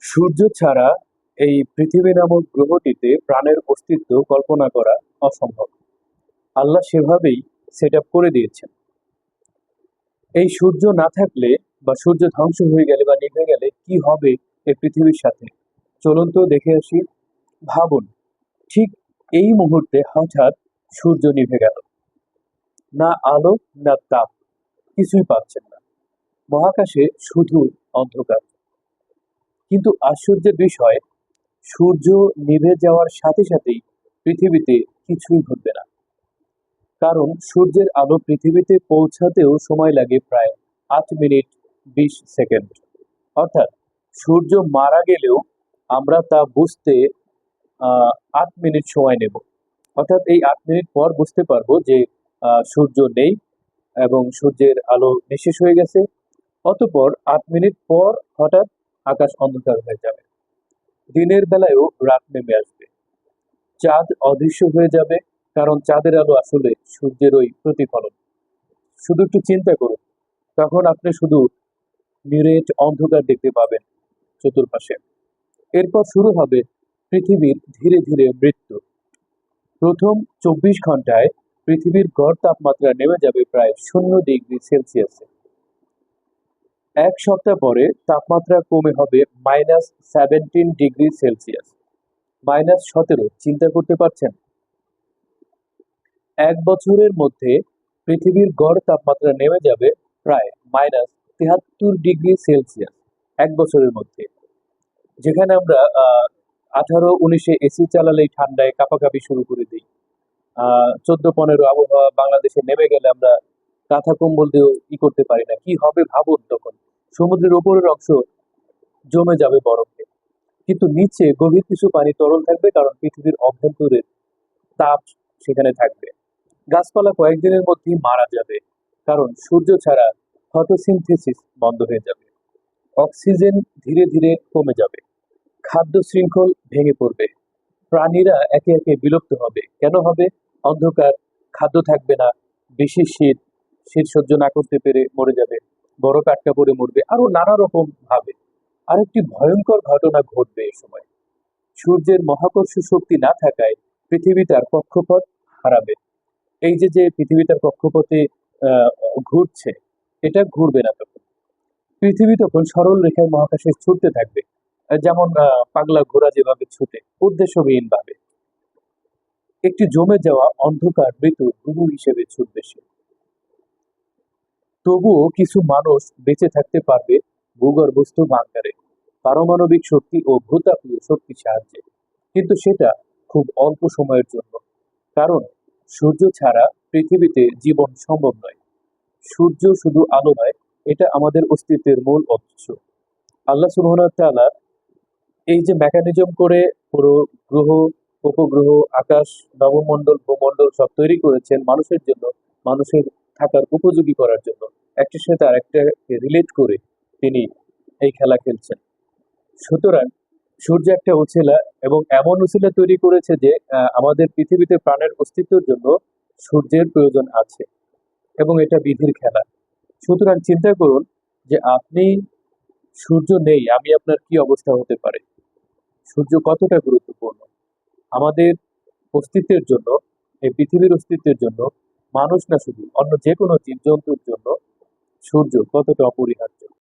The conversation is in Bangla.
সূর্য ছাড়া এই পৃথিবী নামক গ্রহটিতে প্রাণের অস্তিত্ব কল্পনা করা অসম্ভব। আল্লাহ সেভাবেই সেট আপ করে দিয়েছেন। এই সূর্য না থাকলে বা সূর্য ধ্বংস হয়ে গেলে বা নিভে গেলে কি হবে এই পৃথিবীর সাথে? চলুন তো দেখে আসি। ভাবুন, ঠিক এই মুহূর্তে হঠাৎ সূর্য নিভে গেল। না আলো, না তাপ, কিছুই পাচ্ছেন না। মহাকাশে শুধু অন্ধকার। কিন্তু আশ্চর্যের বিষয়, সূর্য নিভে যাওয়ার সাথে সাথেই পৃথিবীতে কিছুই ঘটবে না। কারণ সূর্যের আলো পৃথিবীতে পৌঁছাতেও সময় লাগে প্রায় 8 মিনিট 20 সেকেন্ড। অর্থাৎ সূর্য মারা গেলেও আমরা তা বুঝতে 8 মিনিট সময় নেব। অর্থাৎ এই 8 মিনিট পর বুঝতে পারবো যে সূর্য নেই এবং সূর্যের আলো নিঃশেষ হয়ে গেছে। অতঃপর 8 মিনিট পর হঠাৎ আকাশ অন্ধকার হয়ে যাবে। দিনের বেলায়ও রাত নেমে আসবে। চাঁদ অদৃশ্য হয়ে যাবে, কারণ চাঁদের আলো আসলে সূর্যের ওই প্রতিফলন। শুধু একটু চিন্তা করুন, তখন আপনি শুধু নিরেট অন্ধকার দেখতে পাবেন চতুর্পাশে। এরপর শুরু হবে পৃথিবীর ধীরে ধীরে মৃত্যু। প্রথম 24 ঘন্টায় পৃথিবীর গড় তাপমাত্রা নেমে যাবে প্রায় 0 ডিগ্রি সেলসিয়াসে। এক সপ্তাহ পরে তাপমাত্রা কমে হবে -17 ডিগ্রি সেলসিয়াস। -17, চিন্তা করতে পারছেন? এক বছরের মধ্যে পৃথিবীর গড় তাপমাত্রা নেমে যাবে প্রায় -73 ডিগ্রি সেলসিয়াস। এক বছরের মধ্যে, যেখানে আমরা 18-19-এ এসি চালালেই ঠান্ডায় কাঁপাকাঁপি শুরু করে দিই। 14-15 আবহাওয়া বাংলাদেশে নেমে গেলে আমরা কাঁথা কম্বল দিয়েও করতে পারি না। কি হবে ভাবুন তখন। সমুদ্রের উপরের অংশ জমে যাবে বরফে, কিন্তু নিচে গভীর কিছু পানি তরল থাকবে, কারণ পৃথিবীর অভ্যন্তরের তাপ সেখানে থাকবে। গাছপালা কয়েকদিনের মধ্যেই মারা যাবে, কারণ সূর্য ছাড়া ফটোসিনথেসিস বন্ধ হয়ে যাবে। অক্সিজেন ধীরে ধীরে কমে যাবে। খাদ্য শৃঙ্খল ভেঙে পড়বে। প্রাণীরা একে একে বিলুপ্ত হবে। কেন হবে? অন্ধকার, খাদ্য থাকবে না, বেশি শীত, শীত সহ্য না করতে পেরে মরে যাবে, বরফ আটকা পড়ে মরবে, আরো নানা রকম ভাবে। আরেকটি ভয়ঙ্কর ঘটনা ঘটবে এই সময়। সূর্যের মহাকর্ষ শক্তি না থাকায় পৃথিবী তার কক্ষপথ হারাবে। এই যে যে পৃথিবী তার কক্ষপথে আহ, ঘুরছে, এটা ঘুরবে না তখন। পৃথিবী তখন সরল রেখায় মহাকাশে ছুটতে থাকবে, যেমন পাগলা ঘোড়া যেভাবে ছুটে, উদ্দেশ্যহীন ভাবে। একটি জমে যাওয়া অন্ধকার মৃত্যু গুরু হিসেবে ছুটবে সে। তবুও কিছু মানুষ বেঁচে থাকতে পারবে ভূগর্ভস্থ বাংকারে, পারমাণবিক শক্তি ও ভূতাপীয় শক্তির সাহায্যে। কিন্তু সেটা খুব অল্প সময়ের জন্য। কারণ সূর্য ছাড়া পৃথিবীতে জীবন সম্ভব নয়। সূর্য শুধু আলো নয়, এটা আমাদের অস্তিত্বের মূল উৎস। আল্লাহ সুবহানাহু ওয়া তাআলা এই যে মেকানিজম করে পুরো গ্রহ, উপগ্রহ, আকাশ, নবমণ্ডল, ভূমণ্ডল সব তৈরি করেছেন মানুষের জন্য, মানুষের থাকার উপযোগী করার জন্য। একটার সাথে আরেকটাকে রিলেট করে তিনি এই খেলা খেলছেন। সুতরাং সূর্য একটা উছিলা, এবং এমন উছিলা তৈরি করেছে যে আমাদের পৃথিবীতে প্রাণের অস্তিত্বের জন্য সূর্যের প্রয়োজন আছে, এবং এটা বিধির খেলা। সুতরাং চিন্তা করুন যে আপনি, সূর্য নেই, আমি আপনার কি অবস্থা হতে পারে। সূর্য কতটা গুরুত্বপূর্ণ আমাদের অস্তিত্বের জন্য, এই পৃথিবীর অস্তিত্বের জন্য, মানুষ না শুধু, অন্য যে কোনো জীবজন্তুর জন্য সূর্য কতটা অপরিহার্য।